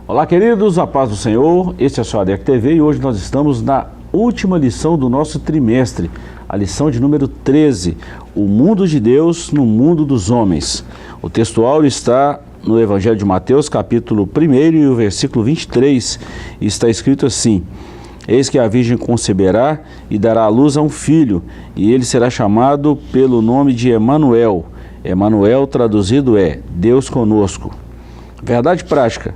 Olá, queridos, a paz do Senhor. Este é o seu ADEC TV e hoje nós estamos na última lição do nosso trimestre, a lição de número 13, o mundo de Deus no mundo dos homens. O textual está no Evangelho de Mateus, capítulo 1 e o versículo 23, e está escrito assim: Eis que a Virgem conceberá e dará à luz a um filho, e ele será chamado pelo nome de Emanuel. Emanuel traduzido é Deus conosco. Verdade prática: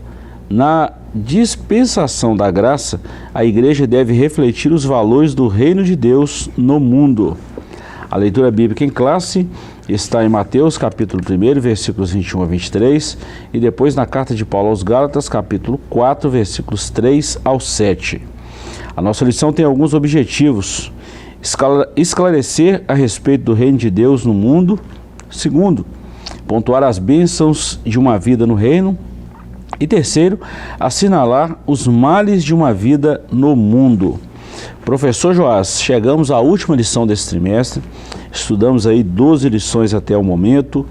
na dispensação da graça, a igreja deve refletir os valores do reino de Deus no mundo. A leitura bíblica em classe está em Mateus, capítulo 1, versículos 21 a 23, e depois na carta de Paulo aos Gálatas, capítulo 4, versículos 3 ao 7. A nossa lição tem alguns objetivos: esclarecer a respeito do reino de Deus no mundo. Segundo, pontuar as bênçãos de uma vida no reino. E terceiro, assinalar os males de uma vida no mundo. Professor Joás, chegamos à última lição desse trimestre. Estudamos aí 12 lições até o momento.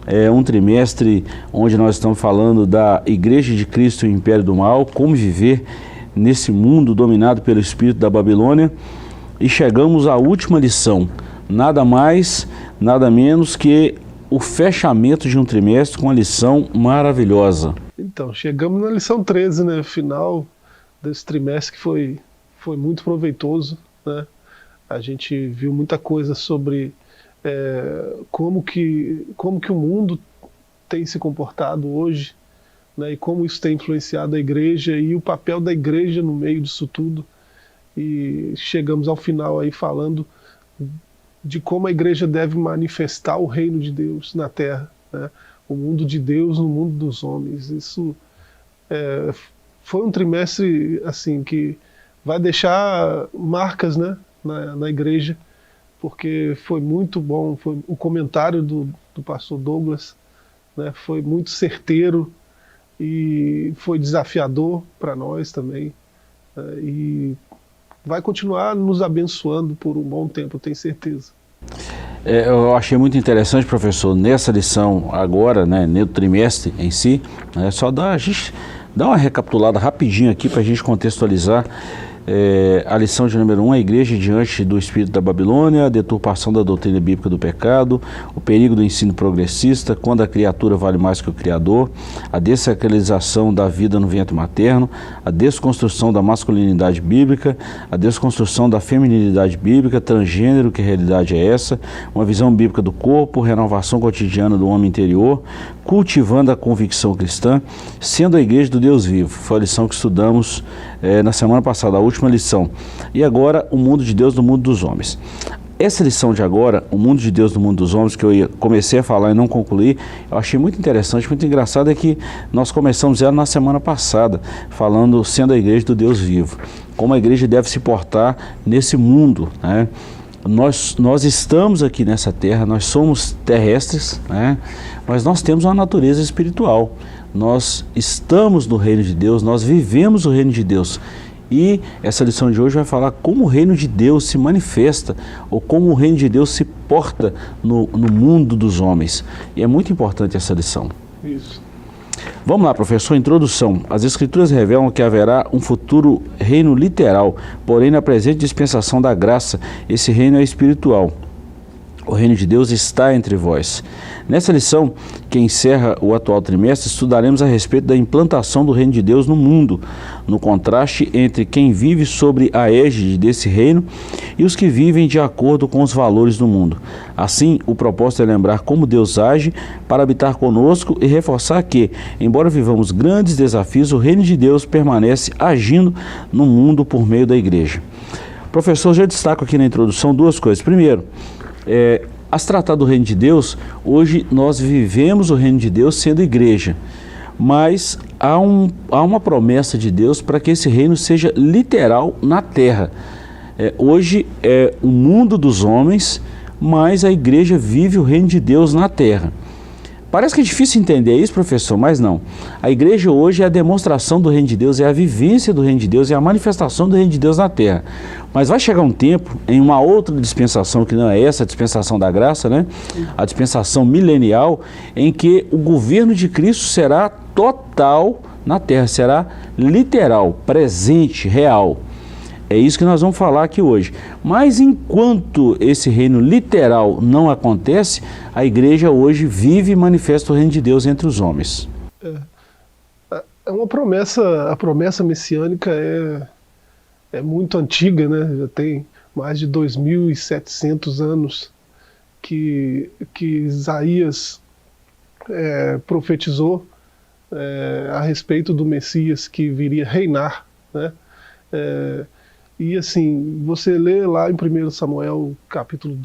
É um trimestre onde nós estamos falando da Igreja de Cristo e o Império do Mal, como viver nesse mundo dominado pelo espírito da Babilônia. E chegamos à última lição, nada mais, nada menos que o fechamento de um trimestre com uma lição maravilhosa. Então, chegamos na lição 13, né? Final desse trimestre que foi muito proveitoso, né? A gente viu muita coisa sobre como que o mundo tem se comportado hoje, né? E como isso tem influenciado a igreja e o papel da igreja no meio disso tudo. E chegamos ao final aí falando de como a igreja deve manifestar o reino de Deus na terra, né? O mundo de Deus no mundo dos homens. Isso foi um trimestre assim que vai deixar marcas, né, na igreja, porque foi muito bom. Foi o comentário do pastor Douglas, né, foi muito certeiro e foi desafiador para nós também, e vai continuar nos abençoando por um bom tempo, eu tenho certeza. Eu achei muito interessante, professor, nessa lição agora, né, no trimestre em si, só a gente dá uma recapitulada rapidinho aqui para a gente contextualizar. A lição de número 1, a igreja diante do espírito da Babilônia, a deturpação da doutrina bíblica do pecado, o perigo do ensino progressista, quando a criatura vale mais que o Criador, a dessacralização da vida no ventre materno, a desconstrução da masculinidade bíblica, a desconstrução da feminilidade bíblica, transgênero, que realidade é essa, uma visão bíblica do corpo, renovação cotidiana do homem interior, cultivando a convicção cristã, sendo a igreja do Deus vivo. Foi a lição que estudamos na semana passada, a última lição. E agora, o mundo de Deus no mundo dos homens. Essa lição de agora, o mundo de Deus no mundo dos homens, que eu comecei a falar e não concluí, eu achei muito interessante, muito engraçado, é que nós começamos ela na semana passada, falando, sendo a igreja do Deus vivo, como a igreja deve se portar nesse mundo, né? Nós estamos aqui nessa terra, nós somos terrestres, né? Mas nós temos uma natureza espiritual. Nós estamos no reino de Deus, nós vivemos o reino de Deus. E essa lição de hoje vai falar como o reino de Deus se manifesta, ou como o reino de Deus se porta no mundo dos homens. E é muito importante essa lição. Isso. Vamos lá, professor, introdução. As Escrituras revelam que haverá um futuro reino literal, porém na presente dispensação da graça, esse reino é espiritual. O reino de Deus está entre vós. Nessa lição, que encerra o atual trimestre, estudaremos a respeito da implantação do reino de Deus no mundo, no contraste entre quem vive sobre a égide desse reino e os que vivem de acordo com os valores do mundo. Assim, o propósito é lembrar como Deus age para habitar conosco e reforçar que, embora vivamos grandes desafios, o reino de Deus permanece agindo no mundo por meio da igreja. Professor, já destaco aqui na introdução duas coisas. Primeiro, a se tratar do reino de Deus, hoje nós vivemos o reino de Deus sendo igreja, mas há uma promessa de Deus para que esse reino seja literal na terra. Hoje é o mundo dos homens, mas a igreja vive o reino de Deus na terra. Parece que é difícil entender isso, professor, mas não. A igreja hoje é a demonstração do reino de Deus, é a vivência do reino de Deus, é a manifestação do reino de Deus na terra. Mas vai chegar um tempo, em uma outra dispensação, que não é essa, a dispensação da graça, né? A dispensação milenial, em que o governo de Cristo será total na terra, será literal, presente, real. É isso que nós vamos falar aqui hoje. Mas enquanto esse reino literal não acontece, a igreja hoje vive e manifesta o reino de Deus entre os homens. É uma promessa, a promessa messiânica é muito antiga, né? Já tem mais de 2.700 anos que Isaías profetizou a respeito do Messias que viria reinar, né? E assim, você lê lá em 1 Samuel capítulo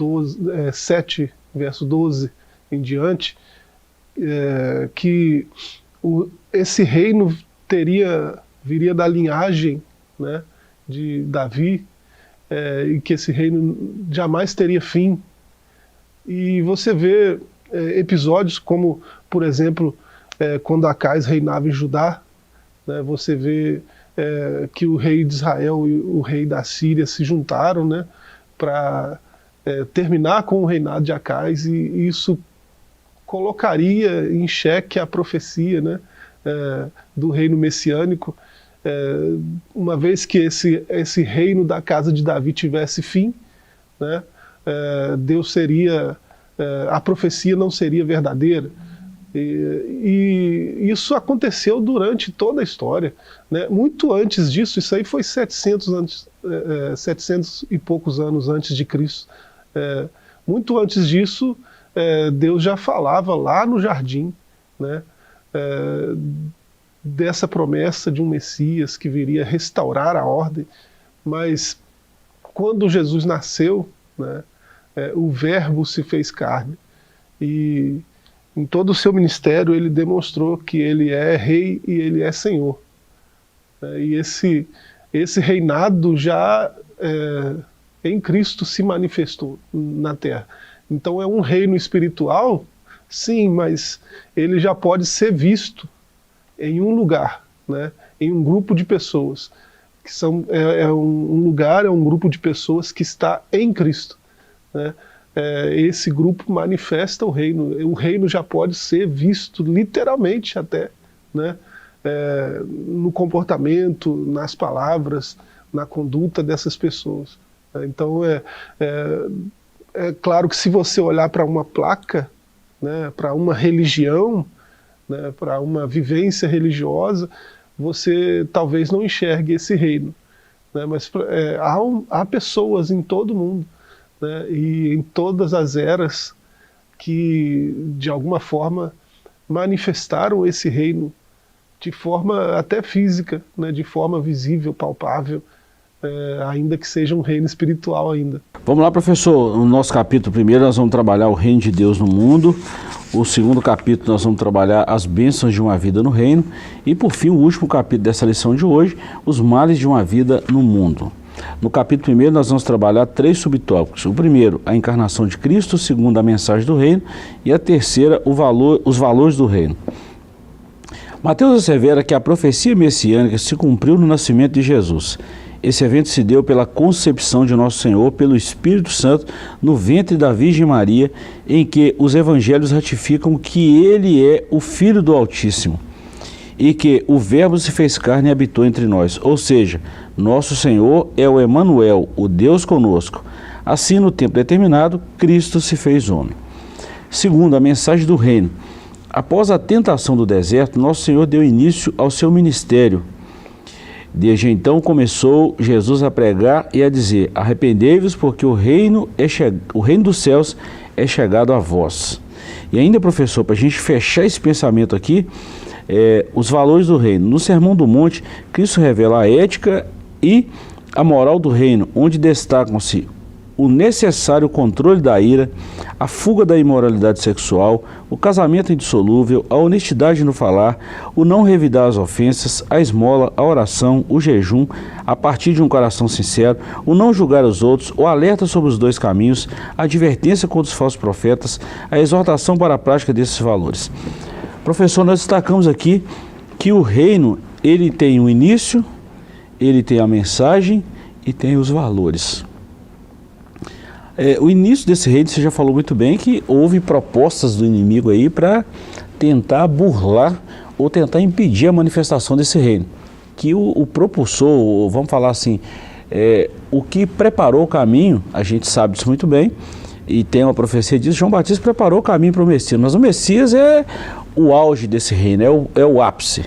7, verso 12 em diante, que esse reino viria da linhagem, né, de Davi, e que esse reino jamais teria fim. E você vê episódios como, por exemplo, quando Acais reinava em Judá, né, você vê que o rei de Israel e o rei da Síria se juntaram, né, para terminar com o reinado de Acais, e isso colocaria em xeque a profecia, né, do reino messiânico, uma vez que esse reino da casa de Davi tivesse fim, né, Deus seria, a profecia não seria verdadeira. E isso aconteceu durante toda a história, né? Muito antes disso, isso aí foi 700 e poucos anos antes de Cristo. Muito antes disso, Deus já falava lá no jardim, né, dessa promessa de um Messias que viria restaurar a ordem. Mas quando Jesus nasceu, né, o Verbo se fez carne, e em todo o seu ministério ele demonstrou que ele é rei e ele é senhor. E esse reinado já em Cristo se manifestou na terra. Então é um reino espiritual, sim, mas ele já pode ser visto em um lugar, né, em um grupo de pessoas, que são, um lugar, é um grupo de pessoas que está em Cristo, né? Esse grupo manifesta o reino já pode ser visto literalmente até, né, no comportamento, nas palavras, na conduta dessas pessoas. Então é claro que se você olhar para uma placa, né, para uma religião, né, para uma vivência religiosa, você talvez não enxergue esse reino, né, mas há pessoas em todo o mundo, né, e em todas as eras que de alguma forma manifestaram esse reino de forma até física, né, de forma visível, palpável, ainda que seja um reino espiritual ainda. Vamos lá, professor. No nosso capítulo primeiro nós vamos trabalhar o reino de Deus no mundo. O segundo capítulo nós vamos trabalhar as bênçãos de uma vida no reino. E por fim, o último capítulo dessa lição de hoje, os males de uma vida no mundo. No capítulo primeiro nós vamos trabalhar 3 subtópicos. O primeiro, a encarnação de Cristo. O segundo, a mensagem do reino. E a terceira, os valores do reino. Mateus assevera que a profecia messiânica se cumpriu no nascimento de Jesus. Esse evento se deu pela concepção de Nosso Senhor pelo Espírito Santo no ventre da Virgem Maria, em que os evangelhos ratificam que ele é o Filho do Altíssimo e que o Verbo se fez carne e habitou entre nós. Ou seja, Nosso Senhor é o Emanuel, o Deus conosco. Assim, no tempo determinado, Cristo se fez homem. Segundo, a mensagem do reino. Após a tentação do deserto, Nosso Senhor deu início ao seu ministério. Desde então começou Jesus a pregar e a dizer: arrependei-vos, porque o reino dos céus é chegado a vós. E ainda, professor, para a gente fechar esse pensamento aqui, os valores do reino. No Sermão do Monte, Cristo revela a ética e a moral do reino, onde destacam-se o necessário controle da ira, a fuga da imoralidade sexual, o casamento indissolúvel, a honestidade no falar, o não revidar as ofensas, a esmola, a oração, o jejum, a partir de um coração sincero, o não julgar os outros, o alerta sobre os 2 caminhos, a advertência contra os falsos profetas, a exortação para a prática desses valores. Professor, nós destacamos aqui que o reino, ele tem um início, ele tem a mensagem e tem os valores. O início desse reino, você já falou muito bem que houve propostas do inimigo aí para tentar burlar ou tentar impedir a manifestação desse reino. Que o propulsor, vamos falar assim, o que preparou o caminho, a gente sabe disso muito bem, e tem uma profecia disso, João Batista preparou o caminho para o Messias, mas o Messias é o auge desse reino, é o ápice.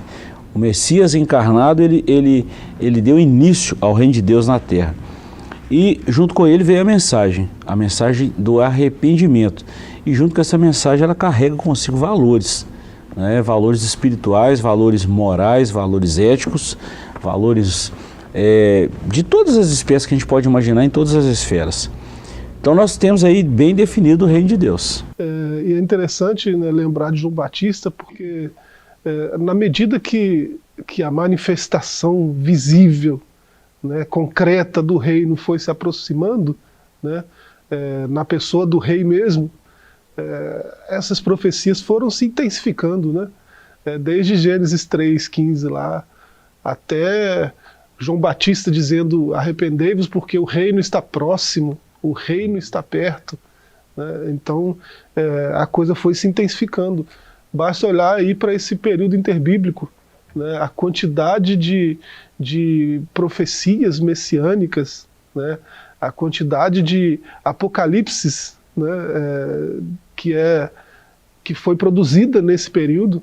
O Messias encarnado, ele deu início ao reino de Deus na terra. E junto com ele veio a mensagem do arrependimento. E junto com essa mensagem ela carrega consigo valores, né? Valores espirituais, valores morais, valores éticos, valores de todas as espécies que a gente pode imaginar em todas as esferas. Então nós temos aí bem definido o reino de Deus. E é interessante, né, lembrar de João Batista, porque na medida que a manifestação visível, né, concreta do reino foi se aproximando, né, na pessoa do rei mesmo, essas profecias foram se intensificando, né, desde Gênesis 3:15 lá, até João Batista dizendo: arrependei-vos porque o reino está próximo, o reino está perto, né? Então a coisa foi se intensificando. Basta olhar aí para esse período interbíblico, né, a quantidade de profecias messiânicas, né, a quantidade de apocalipses, né, que foi produzida nesse período,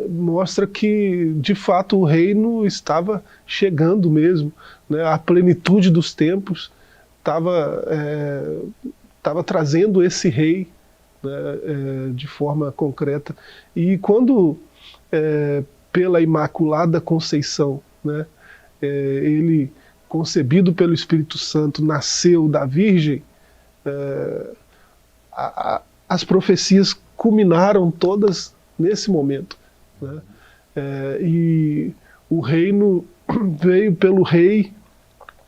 mostra que de fato o reino estava chegando mesmo, né, a plenitude dos tempos estava trazendo esse rei, né, de forma concreta. E quando pela Imaculada Conceição, né, ele, concebido pelo Espírito Santo, nasceu da Virgem, as profecias culminaram todas nesse momento, né? E o reino veio pelo rei,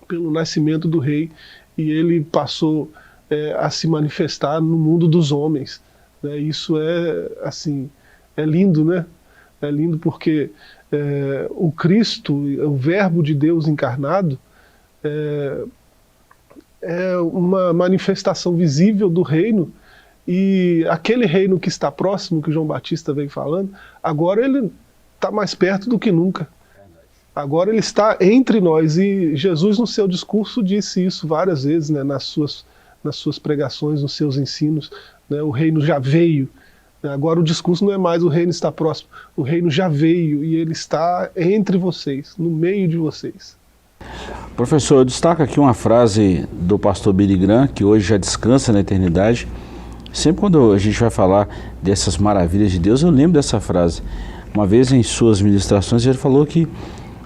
pelo nascimento do rei, e ele passou a se manifestar no mundo dos homens, né? Isso assim, é lindo, né? É lindo porque o Cristo, o Verbo de Deus encarnado, é uma manifestação visível do reino, e aquele reino que está próximo, que João Batista vem falando, agora ele está mais perto do que nunca. Agora ele está entre nós, e Jesus no seu discurso disse isso várias vezes, né, nas suas pregações, nos seus ensinos, né, o reino já veio. Agora o discurso não é mais o reino está próximo, o reino já veio e ele está entre vocês, no meio de vocês. Professor, eu destaco aqui uma frase do pastor Billy Graham, que hoje já descansa na eternidade. Sempre quando a gente vai falar dessas maravilhas de Deus, eu lembro dessa frase. Uma vez em suas ministrações ele falou que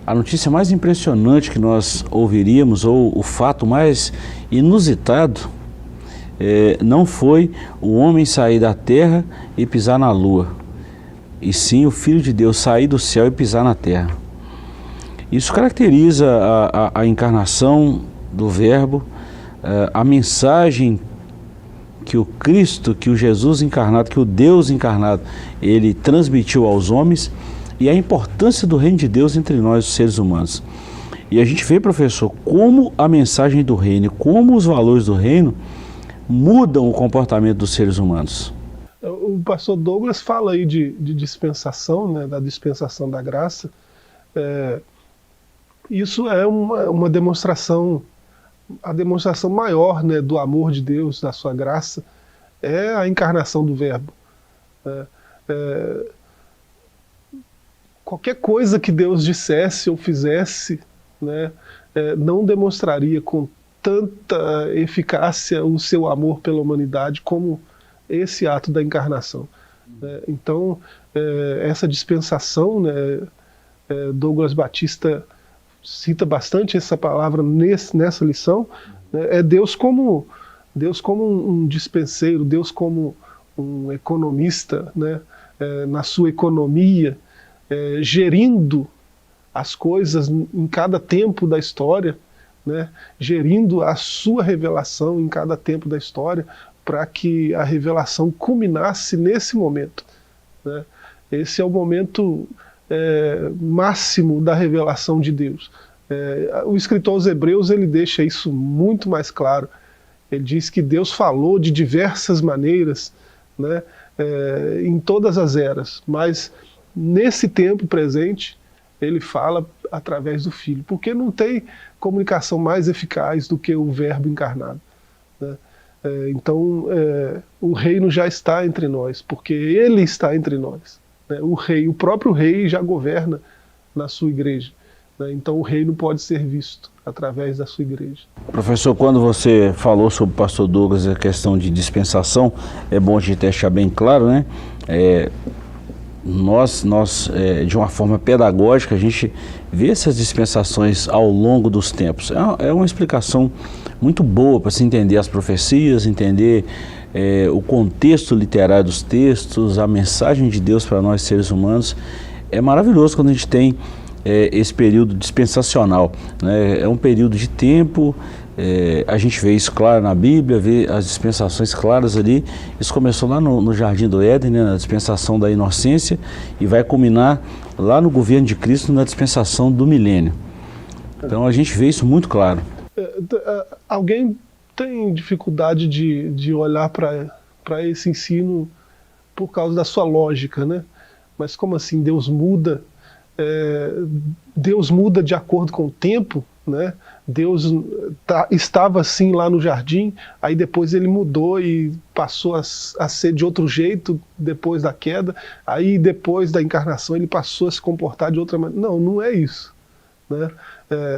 a notícia mais impressionante que nós ouviríamos, ou o fato mais inusitado, não foi o homem sair da terra e pisar na lua, e sim o Filho de Deus sair do céu e pisar na terra. Isso caracteriza a encarnação do Verbo, a mensagem que o Cristo, que o Jesus encarnado, que o Deus encarnado, ele transmitiu aos homens, e a importância do reino de Deus entre nós, os seres humanos. E a gente vê, professor, como a mensagem do reino, como os valores do reino mudam o comportamento dos seres humanos. O pastor Douglas fala aí de dispensação, né, da dispensação da graça. Isso é uma demonstração, a demonstração maior, né, do amor de Deus, da sua graça, é a encarnação do Verbo. Qualquer coisa que Deus dissesse ou fizesse, né, não demonstraria com tanta eficácia o seu amor pela humanidade como esse ato da encarnação. Então, essa dispensação, né, Douglas Batista cita bastante essa palavra nessa lição, né, é Deus como um dispenseiro, Deus como um economista, né, na sua economia, gerindo as coisas em cada tempo da história, né, gerindo a sua revelação em cada tempo da história, para que a revelação culminasse nesse momento, né? Esse é o momento máximo da revelação de Deus. O escritor aos Hebreus ele deixa isso muito mais claro. Ele diz que Deus falou de diversas maneiras, né, em todas as eras, mas nesse tempo presente, ele fala através do Filho, porque não tem comunicação mais eficaz do que o Verbo encarnado, né? Então, o reino já está entre nós, porque ele está entre nós, né? O próprio rei já governa na sua igreja, né? Então o reino pode ser visto através da sua igreja. Professor, quando você falou sobre o pastor Douglas, a questão de dispensação, é bom a gente deixar bem claro, né? Nós de uma forma pedagógica, a gente vê essas dispensações ao longo dos tempos. É uma explicação muito boa para se entender as profecias, entender o contexto literário dos textos, a mensagem de Deus para nós seres humanos. É maravilhoso quando a gente tem esse período dispensacional, né? É um período de tempo, a gente vê isso claro na Bíblia, vê as dispensações claras ali. Isso começou lá no Jardim do Éden, né, na dispensação da inocência, e vai culminar lá no governo de Cristo, na dispensação do milênio. Então a gente vê isso muito claro. Alguém tem dificuldade de olhar para esse ensino por causa da sua lógica, né? Mas como assim Deus muda? Deus muda de acordo com o tempo, né? Deus estava assim lá no jardim, aí depois ele mudou e passou a ser de outro jeito depois da queda, aí depois da encarnação ele passou a se comportar de outra maneira. Não, não é isso, né?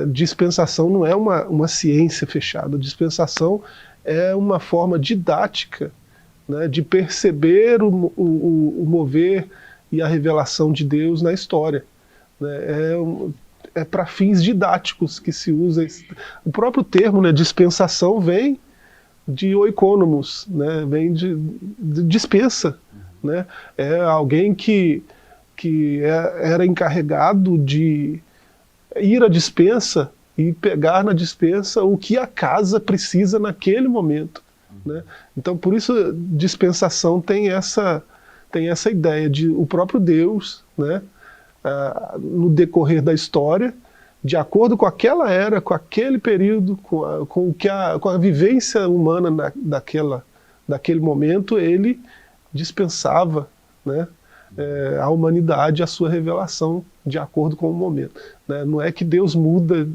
Dispensação não é uma ciência fechada, dispensação é uma forma didática, né, de perceber o mover e a revelação de Deus na história. É para fins didáticos que se usa. O próprio termo, né, dispensação, vem de oikonomos, né, vem de dispensa, né? É alguém que era encarregado de ir à dispensa e pegar na dispensa o que a casa precisa naquele momento, né? Então, por isso, dispensação tem essa ideia de o próprio Deus, né, no decorrer da história, de acordo com aquela era, com aquele período, com a vivência humana daquele momento, ele dispensava, né, a humanidade a sua revelação de acordo com o momento, né? Não é que Deus muda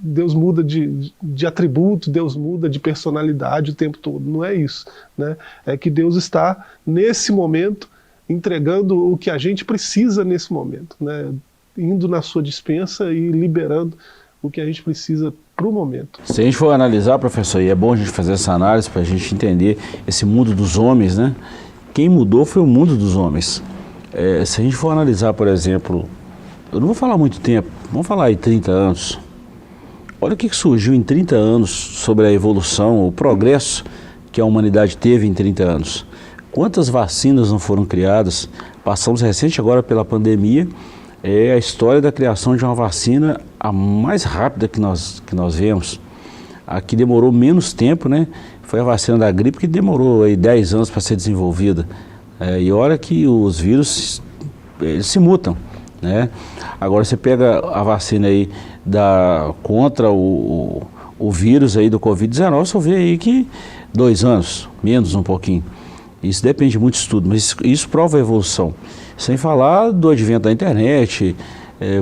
Deus muda de atributo, Deus muda de personalidade o tempo todo, não é isso, né? É que Deus está nesse momento entregando o que a gente precisa nesse momento, né? Indo na sua dispensa e liberando o que a gente precisa para o momento. Se a gente for analisar, professor, e é bom a gente fazer essa análise para a gente entender esse mundo dos homens, né? Quem mudou foi o mundo dos homens. Se a gente for analisar, por exemplo, eu não vou falar muito tempo, vamos falar aí 30 anos. Olha o que surgiu em 30 anos sobre a evolução, o progresso que a humanidade teve em 30 anos. Quantas vacinas não foram criadas? Passamos recente agora pela pandemia, a história da criação de uma vacina a mais rápida que nós vemos. A que demorou menos tempo, né, foi a vacina da gripe, que demorou aí 10 anos para ser desenvolvida. E olha que os vírus eles se mutam, né? Agora você pega a vacina aí contra o vírus aí do Covid-19, você vê aí que 2 anos, menos um pouquinho. Isso depende muito de estudo, mas isso prova a evolução. Sem falar do advento da internet,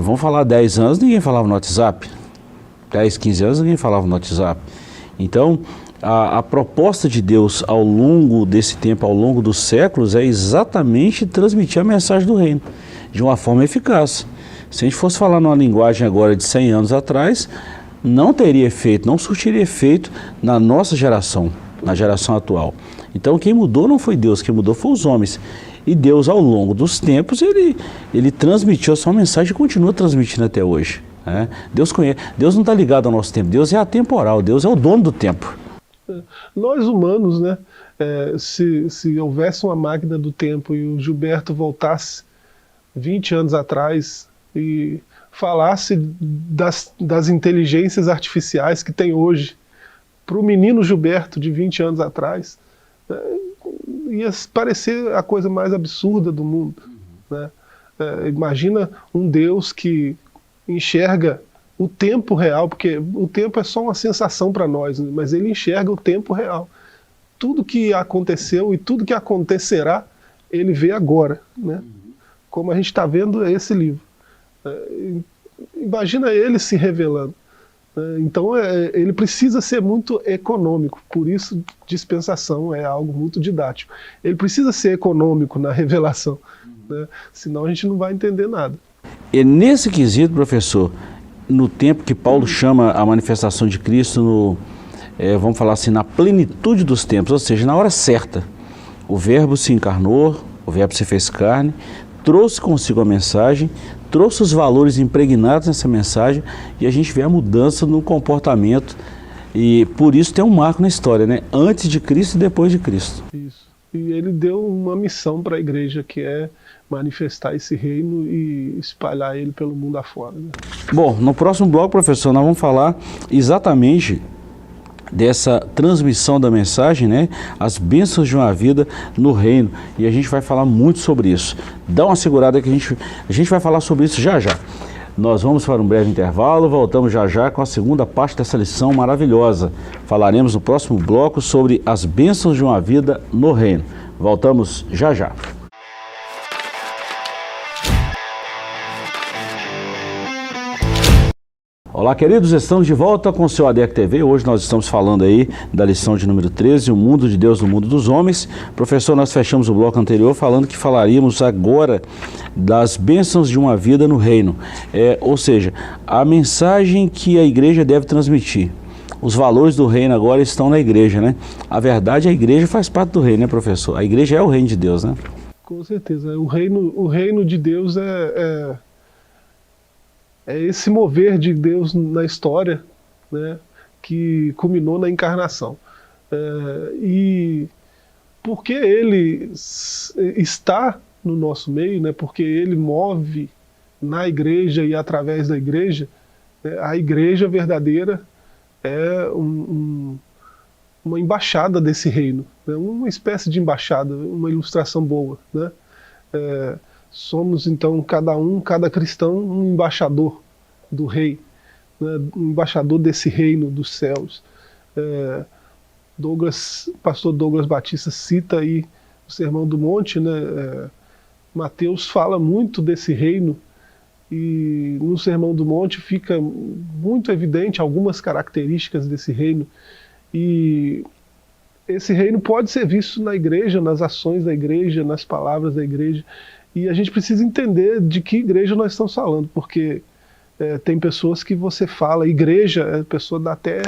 vamos falar 10 anos, ninguém falava no WhatsApp. 10, 15 anos, ninguém falava no WhatsApp. Então, a proposta de Deus ao longo desse tempo, ao longo dos séculos, é exatamente transmitir a mensagem do reino, de uma forma eficaz. Se a gente fosse falar numa linguagem agora de 100 anos atrás, não teria efeito, não surtiria efeito na nossa geração, na geração atual. Então quem mudou não foi Deus, quem mudou foi os homens. E Deus, ao longo dos tempos, ele transmitiu a sua mensagem e continua transmitindo até hoje, né? Deus não está ligado ao nosso tempo, Deus é atemporal, Deus é o dono do tempo. Nós humanos, né, se houvesse uma máquina do tempo e o Gilberto voltasse 20 anos atrás e falasse das inteligências artificiais que tem hoje para o menino Gilberto de 20 anos atrás, ia parecer a coisa mais absurda do mundo, né? Imagina um Deus que enxerga o tempo real, porque o tempo é só uma sensação para nós, né? Mas ele enxerga o tempo real. Tudo que aconteceu e tudo que acontecerá, ele vê agora, né? Como a gente está vendo esse livro. Imagina ele se revelando. Então ele precisa ser muito econômico, por isso dispensação é algo muito didático. Ele precisa ser econômico na revelação, né? Senão a gente não vai entender nada. E nesse quesito, professor, no tempo que Paulo chama a manifestação de Cristo, vamos falar assim, na plenitude dos tempos, ou seja, na hora certa, o Verbo se encarnou, o Verbo se fez carne, trouxe consigo a mensagem, trouxe os valores impregnados nessa mensagem e a gente vê a mudança no comportamento e por isso tem um marco na história, né? Antes de Cristo e depois de Cristo. Isso. E ele deu uma missão para a igreja que é manifestar esse reino e espalhar ele pelo mundo afora, né? Bom, no próximo bloco, professor, nós vamos falar exatamente dessa transmissão da mensagem, né? As bênçãos de uma vida no reino. E a gente vai falar muito sobre isso. Dá uma segurada que a gente vai falar sobre isso já já. Nós vamos para um breve intervalo, voltamos já já com a segunda parte dessa lição maravilhosa. Falaremos no próximo bloco sobre as bênçãos de uma vida no reino. Voltamos já já. Olá, queridos, estamos de volta com o seu ADEC TV. Hoje nós estamos falando aí da lição de número 13, o mundo de Deus no mundo dos homens. Professor, nós fechamos o bloco anterior falando que falaríamos agora das bênçãos de uma vida no reino. Ou seja, a mensagem que a igreja deve transmitir. Os valores do reino agora estão na igreja, né? A verdade, a igreja faz parte do reino, né, professor? A igreja é o reino de Deus, né? Com certeza. O reino de Deus é esse mover de Deus na história, né, que culminou na encarnação. E porque ele está no nosso meio, né, porque ele move na igreja e através da igreja, a igreja verdadeira é uma embaixada desse reino, né, uma espécie de embaixada, uma ilustração boa, né? Somos então cada cristão um embaixador do rei, né, um embaixador desse reino dos céus. Pastor Douglas Batista cita aí o Sermão do Monte, né? Mateus fala muito desse reino e no Sermão do Monte fica muito evidente algumas características desse reino e esse reino pode ser visto na igreja, nas ações da igreja, nas palavras da igreja. E a gente precisa entender de que igreja nós estamos falando, porque tem pessoas que você fala, igreja, a pessoa dá até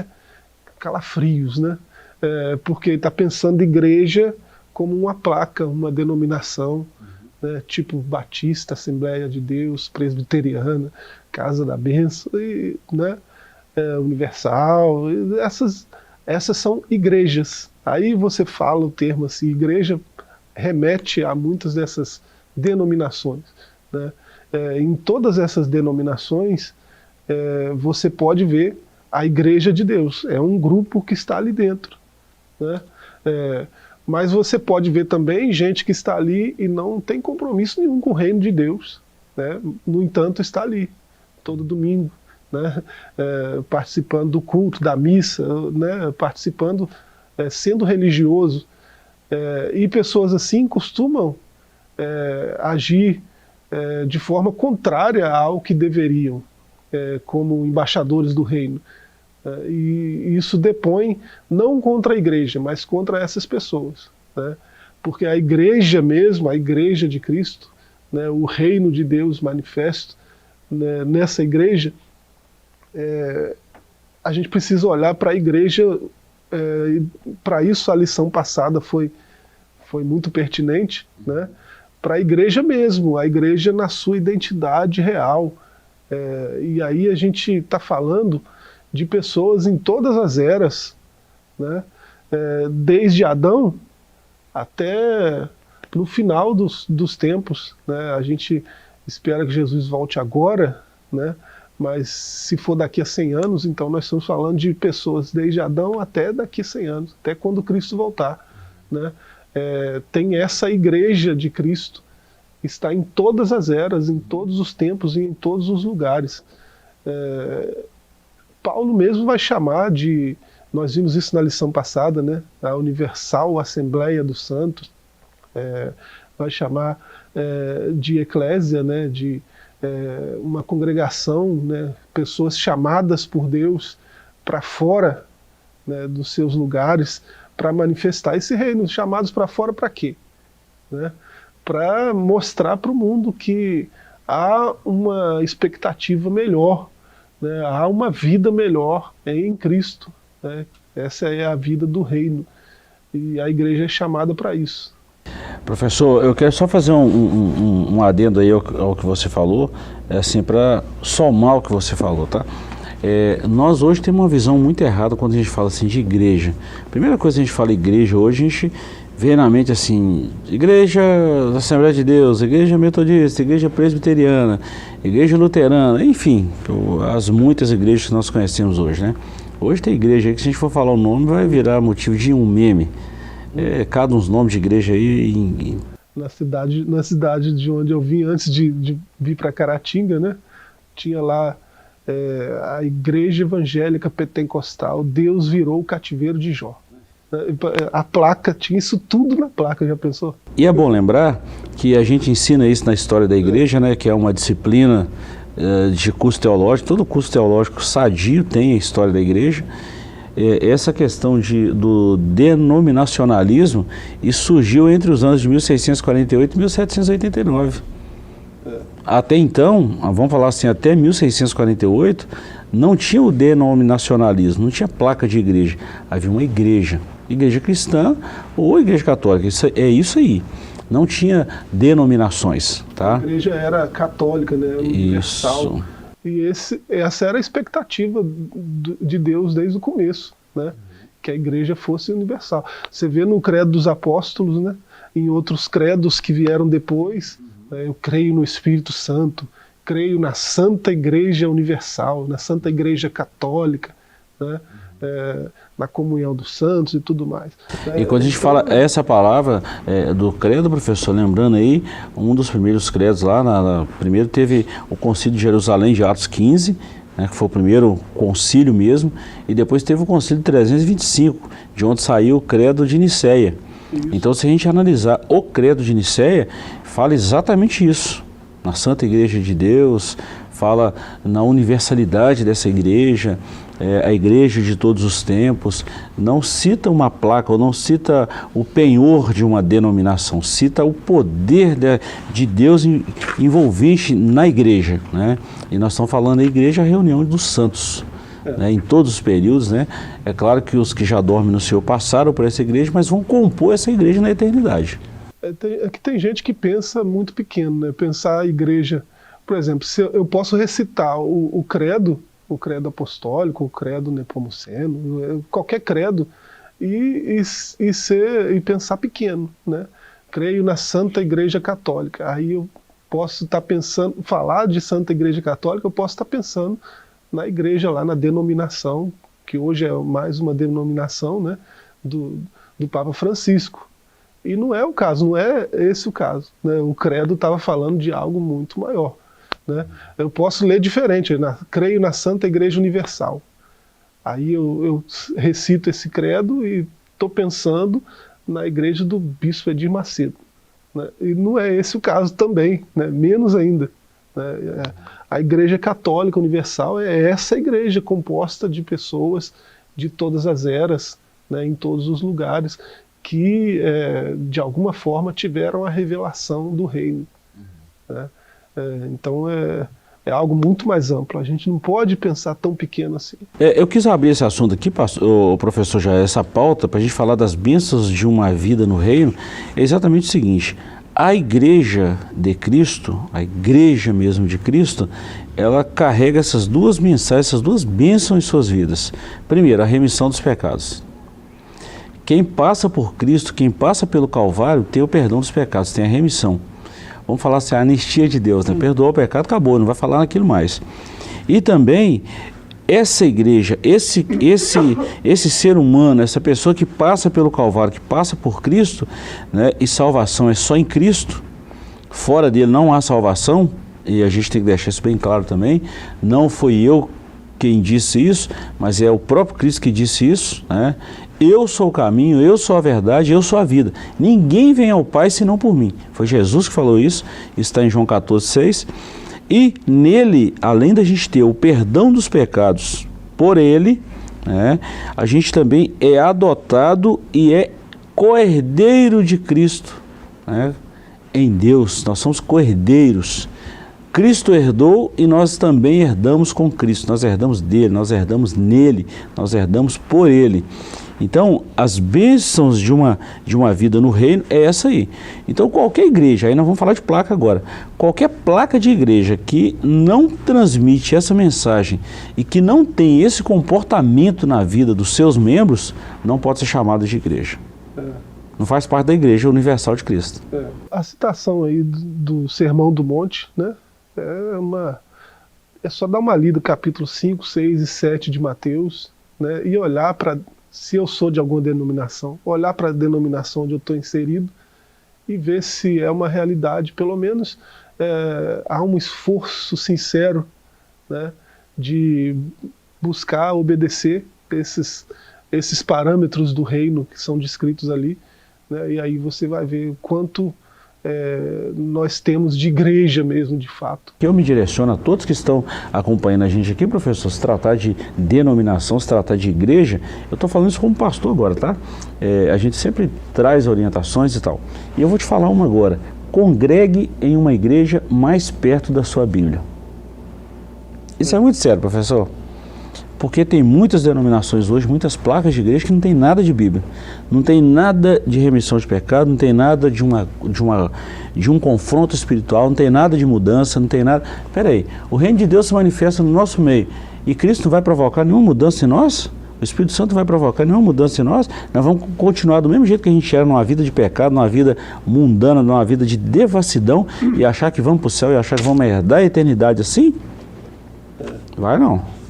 calafrios, né? Porque está pensando igreja como uma placa, uma denominação, né? Tipo Batista, Assembleia de Deus, Presbiteriana, Casa da Bênção, né? Universal, essas são igrejas. Aí você fala o termo assim, igreja remete a muitas dessas denominações, né? Em todas essas denominações você pode ver a igreja de Deus, é um grupo que está ali dentro, né? Mas você pode ver também gente que está ali e não tem compromisso nenhum com o reino de Deus, né? No entanto está ali todo domingo, né? Participando do culto, da missa, né? Participando, sendo religioso, e pessoas assim costumam agir de forma contrária ao que deveriam, como embaixadores do reino. E isso depõe não contra a igreja, mas contra essas pessoas, né? Porque a igreja mesmo, a igreja de Cristo, né, o reino de Deus manifesto, né, nessa igreja, a gente precisa olhar para a igreja, para isso a lição passada foi muito pertinente, né? Para a igreja mesmo, a igreja na sua identidade real. E aí a gente está falando de pessoas em todas as eras, né? Desde Adão até no final dos tempos, né? A gente espera que Jesus volte agora, né? Mas se for daqui a 100 anos, então nós estamos falando de pessoas desde Adão até daqui a 100 anos, até quando Cristo voltar, né? Tem essa igreja de Cristo, está em todas as eras, em todos os tempos e em todos os lugares. Paulo mesmo vai chamar de, nós vimos isso na lição passada, né, a Universal Assembleia dos Santos, vai chamar de eclésia, né, de uma congregação, né, pessoas chamadas por Deus para fora, né, dos seus lugares para manifestar esse reino. Chamados para fora para quê? Né? Para mostrar para o mundo que há uma expectativa melhor, né? Há uma vida melhor em Cristo, né? Essa é a vida do reino e a igreja é chamada para isso. Professor, eu quero só fazer um adendo aí ao que você falou, assim, para somar o que você falou, tá? Nós hoje temos uma visão muito errada quando a gente fala assim de igreja. Primeira coisa que a gente fala igreja hoje, a gente vê na mente assim, igreja da Assembleia de Deus, igreja metodista, igreja presbiteriana, igreja luterana, enfim, as muitas igrejas que nós conhecemos hoje, né? Hoje tem igreja aí que se a gente for falar o nome vai virar motivo de um meme. Cada uns nomes de igreja aí. Na cidade de onde eu vim, antes de vir para Caratinga, né? Tinha lá a Igreja Evangélica Pentecostal, Deus virou o cativeiro de Jó. A placa, tinha isso tudo na placa, já pensou? E é bom lembrar que a gente ensina isso na história da igreja, né? Que é uma disciplina de curso teológico, todo curso teológico sadio tem a história da igreja. Essa questão do denominacionalismo, isso surgiu entre os anos de 1648 e 1789. Até então, vamos falar assim, até 1648, não tinha o denominacionalismo, não tinha placa de igreja. Havia uma igreja cristã ou igreja católica, é isso aí. Não tinha denominações, tá? A igreja era católica, né? Universal. Isso. E essa era a expectativa de Deus desde o começo, né? Que a igreja fosse universal. Você vê no credo dos apóstolos, né? Em outros credos que vieram depois, eu creio no Espírito Santo, creio na Santa Igreja Universal, na Santa Igreja Católica, né? Na comunhão dos santos e tudo mais. E quando a gente fala essa palavra do credo, professor, lembrando aí, um dos primeiros credos lá, primeiro teve o Concílio de Jerusalém de Atos 15, né, que foi o primeiro concílio mesmo, e depois teve o Concílio de 325, de onde saiu o credo de Nicéia. Isso. Então, se a gente analisar o credo de Nicéia, fala exatamente isso. Na Santa Igreja de Deus, fala na universalidade dessa igreja, a igreja de todos os tempos, não cita uma placa ou não cita o penhor de uma denominação, cita o poder de Deus envolvente na igreja, né? E nós estamos falando da igreja, a reunião dos santos, né? Em todos os períodos, né? É claro que os que já dormem no Senhor passaram por essa igreja, mas vão compor essa igreja na eternidade. É que tem gente que pensa muito pequeno, né? Pensar a igreja, por exemplo, se eu posso recitar o credo apostólico, o credo nepomuceno, qualquer credo, e pensar pequeno, né? Creio na Santa Igreja Católica. Aí eu posso estar pensando, falar de Santa Igreja Católica, eu posso estar pensando na igreja lá, na denominação, que hoje é mais uma denominação, né, do Papa Francisco. E não é o caso, não é esse o caso, né? O credo estava falando de algo muito maior, né? Eu posso ler diferente, creio na Santa Igreja Universal. Aí eu recito esse credo e estou pensando na igreja do Bispo Edir Macedo, né? E não é esse o caso também, né? Menos ainda, né? A Igreja Católica Universal é essa igreja composta de pessoas de todas as eras, né? Em todos os lugares, que de alguma forma tiveram a revelação do reino, né? Então é algo muito mais amplo, a gente não pode pensar tão pequeno assim. Eu quis abrir esse assunto aqui, o professor, já essa pauta, para a gente falar das bênçãos de uma vida no reino, é exatamente o seguinte: a igreja de Cristo, a igreja mesmo de Cristo, ela carrega essas duas mensagens, essas duas bênçãos em suas vidas. Primeiro, a remissão dos pecados. Quem passa por Cristo, quem passa pelo Calvário, tem o perdão dos pecados, tem a remissão. Vamos falar assim, a anistia de Deus, né? Perdoou o pecado, acabou, não vai falar naquilo mais. E também, essa igreja, esse ser humano, essa pessoa que passa pelo Calvário, que passa por Cristo, né? E salvação é só em Cristo, fora dele não há salvação, e a gente tem que deixar isso bem claro também, não foi eu quem disse isso, mas é o próprio Cristo que disse isso, né? Eu sou o caminho, eu sou a verdade, eu sou a vida. Ninguém vem ao Pai senão por mim. Foi Jesus que falou isso, está em João 14,6. E nele, além da gente ter o perdão dos pecados por ele, né, a gente também é adotado e é co-herdeiro de Cristo, né, em Deus. Nós somos co-herdeiros. Cristo herdou e nós também herdamos com Cristo. Nós herdamos dele, nós herdamos nele, nós herdamos por ele. Então, as bênçãos de uma vida no reino é essa aí. Então, qualquer igreja, aí nós vamos falar de placa agora, qualquer placa de igreja que não transmite essa mensagem e que não tem esse comportamento na vida dos seus membros, não pode ser chamada de igreja. Não faz parte da Igreja Universal de Cristo. A citação aí do Sermão do Monte, né? É só dar uma lida, capítulo 5, 6 e 7 de Mateus, né, e olhar para, se eu sou de alguma denominação, olhar para a denominação onde eu estou inserido e ver se é uma realidade, pelo menos há um esforço sincero, né, de buscar obedecer esses parâmetros do reino que são descritos ali, né, e aí você vai ver o quanto nós temos de igreja mesmo, de fato. Eu me direciono a todos que estão acompanhando a gente aqui, professor, se tratar de denominação, se tratar de igreja, eu estou falando isso como pastor agora, tá? A gente sempre traz orientações e tal. E eu vou te falar uma agora. Congregue em uma igreja mais perto da sua Bíblia. Isso é muito sério, professor. Porque tem muitas denominações hoje, muitas placas de igreja que não tem nada de Bíblia. Não tem nada de remissão de pecado, não tem nada de um confronto espiritual, não tem nada de mudança, não tem nada... Peraí, o reino de Deus se manifesta no nosso meio e Cristo não vai provocar nenhuma mudança em nós? O Espírito Santo não vai provocar nenhuma mudança em nós? Nós vamos continuar do mesmo jeito que a gente era numa vida de pecado, numa vida mundana, numa vida de devassidão e achar que vamos para o céu e achar que vamos herdar a eternidade assim? Vai não.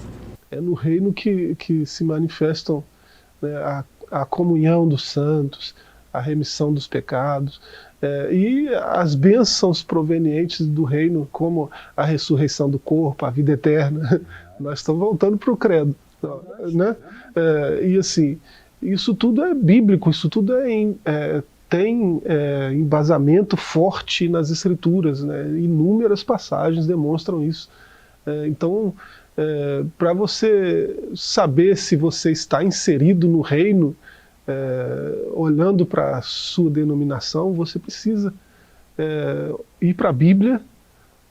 É no reino que se manifestam, né, a comunhão dos santos, a remissão dos pecados, e as bênçãos provenientes do reino, como a ressurreição do corpo, a vida eterna. Nós estamos voltando para o credo, né? E assim, isso tudo é bíblico, isso tudo tem embasamento forte nas Escrituras, né? Inúmeras passagens demonstram isso. Então, para você saber se você está inserido no reino, olhando para a sua denominação, você precisa ir para a Bíblia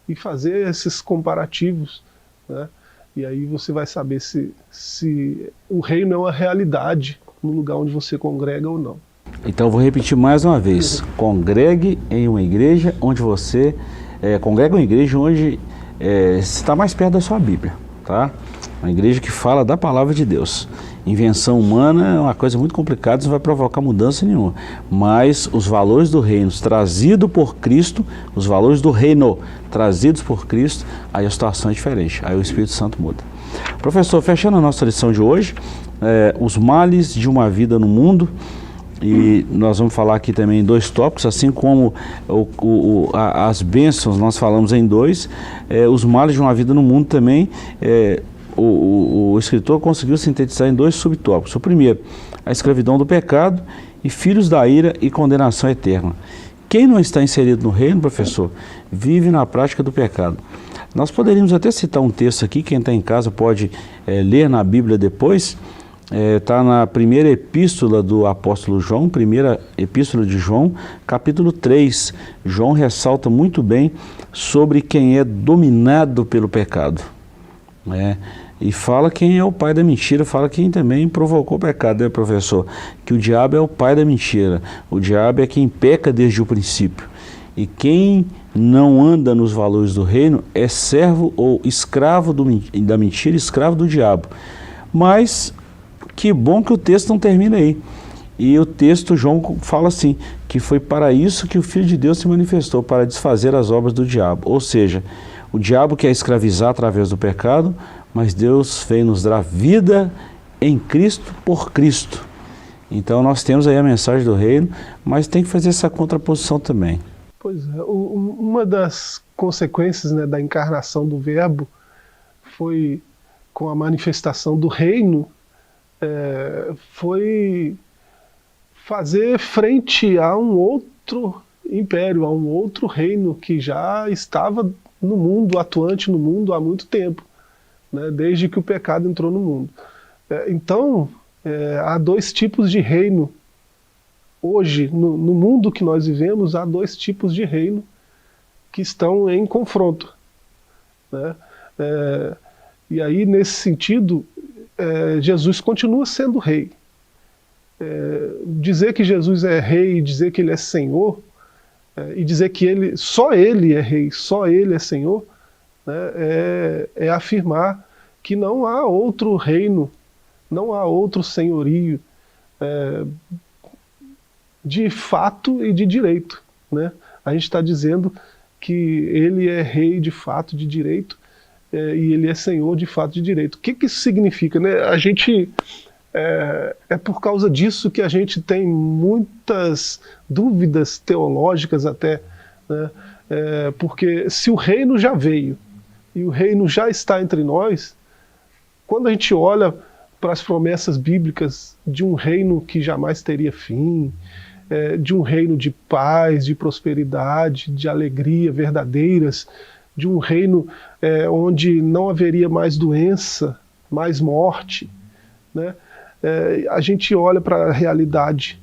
e fazer esses comparativos, né? E aí você vai saber se o reino é uma realidade no lugar onde você congrega ou não. Então eu vou repetir mais uma vez. Congregue em uma igreja onde você... congregue em uma igreja onde está mais perto da sua Bíblia. Tá? Uma igreja que fala da palavra de Deus. Invenção humana é uma coisa muito complicada, não vai provocar mudança nenhuma. Mas os valores do reino trazidos por Cristo, os valores do reino trazidos por Cristo, aí a situação é diferente, aí o Espírito Santo muda. Professor, fechando a nossa lição de hoje, os males de uma vida no mundo, e nós vamos falar aqui também em 2 tópicos, assim como as bênçãos nós falamos em 2, os males de uma vida no mundo também, o escritor conseguiu sintetizar em 2 subtópicos. O primeiro, a escravidão do pecado e filhos da ira e condenação eterna. Quem não está inserido no reino, professor, vive na prática do pecado. Nós poderíamos até citar um texto aqui, quem está em casa pode ler na Bíblia depois. Está na primeira epístola do apóstolo João, primeira epístola de João, capítulo 3. João ressalta muito bem sobre quem é dominado pelo pecado. E fala quem é o pai da mentira, fala quem também provocou o pecado, né, professor? Que o diabo é o pai da mentira, o diabo é quem peca desde o princípio. E quem não anda nos valores do reino é servo ou escravo da mentira, escravo do diabo. Mas... que bom que o texto não termina aí. E o texto, João fala assim, que foi para isso que o Filho de Deus se manifestou, para desfazer as obras do diabo. Ou seja, o diabo quer escravizar através do pecado, mas Deus veio nos dar vida em Cristo por Cristo. Então nós temos aí a mensagem do reino, mas tem que fazer essa contraposição também. Pois é, uma das consequências, né, da encarnação do Verbo foi com a manifestação do reino foi fazer frente a um outro império, a um outro reino que já estava no mundo, atuante no mundo há muito tempo, né, desde que o pecado entrou no mundo. Então, há dois tipos de reino. Hoje, no mundo que nós vivemos, há dois tipos de reino que estão em confronto, né? E aí, nesse sentido, Jesus continua sendo rei. Dizer que Jesus é rei, dizer que ele é Senhor, e dizer que só ele é rei, só ele é Senhor, né, é afirmar que não há outro reino, não há outro senhorio de fato e de direito, né? A gente está dizendo que ele é rei de fato, de direito, e ele é senhor de fato, de direito. O que isso significa, né? A gente... É por causa disso que a gente tem muitas dúvidas teológicas até, né? Porque se o reino já veio e o reino já está entre nós, quando a gente olha para as promessas bíblicas de um reino que jamais teria fim, de um reino de paz, de prosperidade, de alegria verdadeiras, de um reino onde não haveria mais doença, mais morte, né? A gente olha para a realidade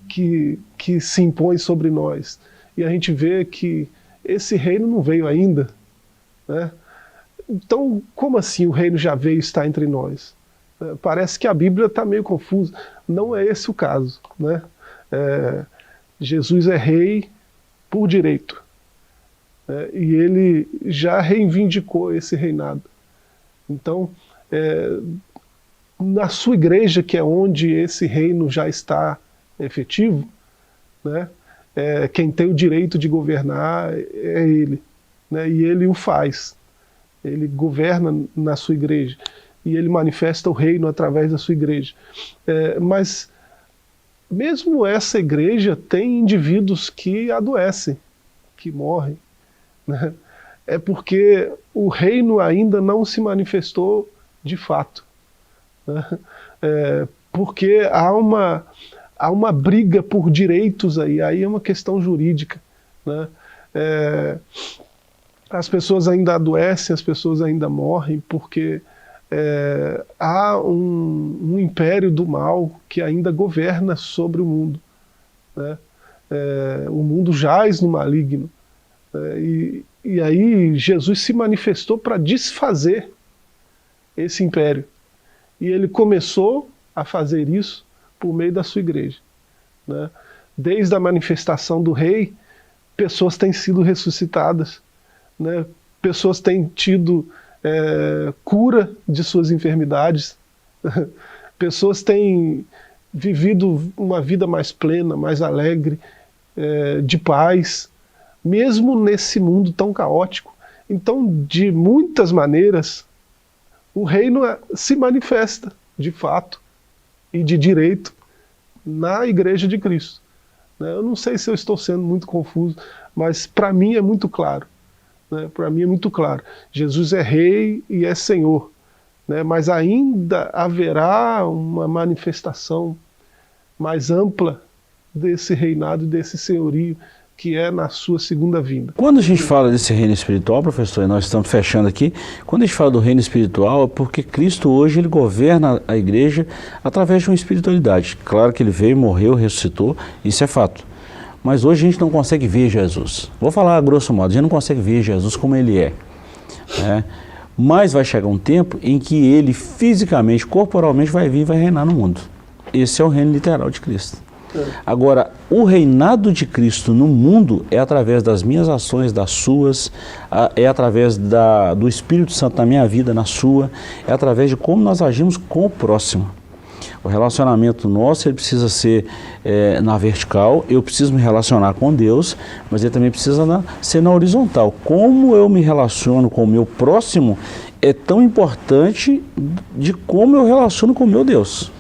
que se impõe sobre nós e a gente vê que esse reino não veio ainda, né? Então, como assim o reino já veio e está entre nós? Parece que a Bíblia está meio confusa. Não é esse o caso, né? Jesus é rei por direito, e ele já reivindicou esse reinado. Então, na sua igreja, que é onde esse reino já está efetivo, né, quem tem o direito de governar é ele, né, e ele o faz. Ele governa na sua igreja e ele manifesta o reino através da sua igreja. Mas mesmo essa igreja tem indivíduos que adoecem, que morrem, né? É porque o reino ainda não se manifestou de fato, né? Porque há uma briga por direitos aí é uma questão jurídica, né? As pessoas ainda adoecem, as pessoas ainda morrem porque há um império do mal que ainda governa sobre o mundo, né? O mundo jaz no maligno, e aí Jesus se manifestou para desfazer esse império, e ele começou a fazer isso por meio da sua igreja, né? Desde a manifestação do rei, pessoas têm sido ressuscitadas, né? Pessoas têm tido cura de suas enfermidades, pessoas têm vivido uma vida mais plena, mais alegre, de paz, mesmo nesse mundo tão caótico. Então, de muitas maneiras, o reino se manifesta de fato e de direito na Igreja de Cristo, né? Eu não sei se eu estou sendo muito confuso, mas para mim é muito claro, né? Para mim é muito claro. Jesus é rei e é senhor, né? Mas ainda haverá uma manifestação mais ampla desse reinado e desse senhorio, que é na sua segunda vinda. Quando a gente fala desse reino espiritual, professor, e nós estamos fechando aqui, quando a gente fala do reino espiritual é porque Cristo hoje ele governa a igreja através de uma espiritualidade. Claro que ele veio, morreu, ressuscitou, isso é fato. Mas hoje a gente não consegue ver Jesus. Vou falar a grosso modo, a gente não consegue ver Jesus como ele é, né? Mas vai chegar um tempo em que ele fisicamente, corporalmente vai vir e vai reinar no mundo. Esse é o reino literal de Cristo. Agora, o reinado de Cristo no mundo é através das minhas ações, das suas, é através do Espírito Santo na minha vida, na sua, é através de como nós agimos com o próximo. O relacionamento nosso ele precisa ser na vertical, eu preciso me relacionar com Deus, mas ele também precisa ser na horizontal. Como eu me relaciono com o meu próximo é tão importante de como eu relaciono com o meu Deus.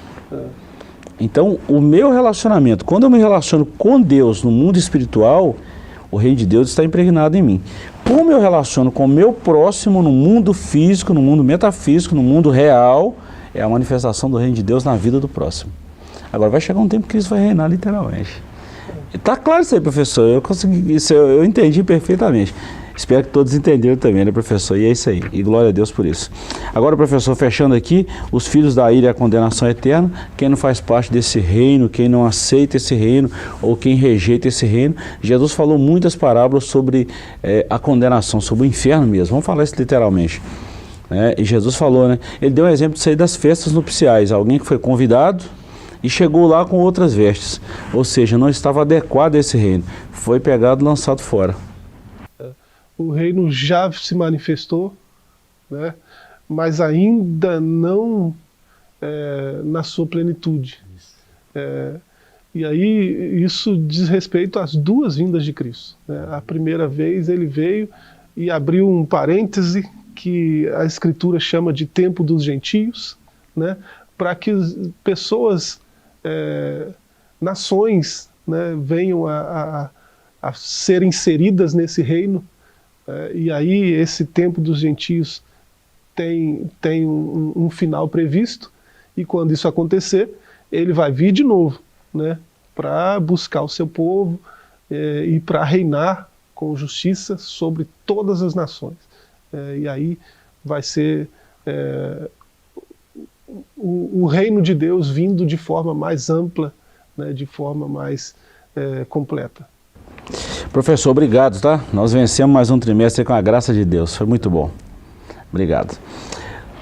Então, o meu relacionamento, quando eu me relaciono com Deus no mundo espiritual, o reino de Deus está impregnado em mim. Como eu relaciono com o meu próximo no mundo físico, no mundo metafísico, no mundo real, é a manifestação do reino de Deus na vida do próximo. Agora vai chegar um tempo que Cristo vai reinar literalmente. Está claro isso aí, professor, eu entendi perfeitamente. Espero que todos entenderam também, né, professor? E é isso aí, e glória a Deus por isso. Agora, professor, fechando aqui, os filhos da ira e a condenação eterna, quem não faz parte desse reino, quem não aceita esse reino, ou quem rejeita esse reino, Jesus falou muitas parábolas sobre a condenação, sobre o inferno mesmo, vamos falar isso literalmente. E Jesus falou, né? Ele deu um exemplo disso aí das festas nupciais, alguém que foi convidado e chegou lá com outras vestes, ou seja, não estava adequado a esse reino, foi pegado e lançado fora. O reino já se manifestou, né, mas ainda não na sua plenitude. E aí isso diz respeito às duas vindas de Cristo, né? A primeira vez ele veio e abriu um parêntese que a Escritura chama de tempo dos gentios, né, para que pessoas, nações, né, venham a ser inseridas nesse reino. E aí esse tempo dos gentios tem um final previsto, e quando isso acontecer, ele vai vir de novo, né, para buscar o seu povo e para reinar com justiça sobre todas as nações. E aí vai ser o reino de Deus vindo de forma mais ampla, né, de forma mais completa. Professor, obrigado, tá? Nós vencemos mais um trimestre com a graça de Deus, foi muito bom. Obrigado.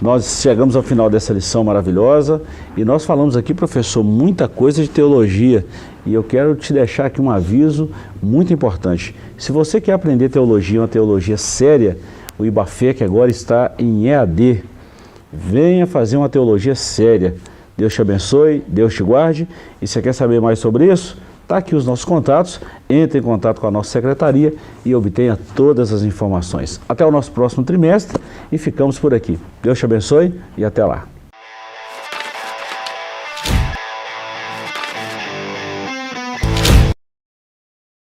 Nós chegamos ao final dessa lição maravilhosa e nós falamos aqui, professor, muita coisa de teologia, e eu quero te deixar aqui um aviso muito importante. Se você quer aprender teologia, uma teologia séria, o IBAFEC agora está em EAD. Venha fazer uma teologia séria. Deus te abençoe, Deus te guarde. E se você quer saber mais sobre isso, está aqui os nossos contatos, entre em contato com a nossa secretaria e obtenha todas as informações. Até o nosso próximo trimestre e ficamos por aqui. Deus te abençoe e até lá.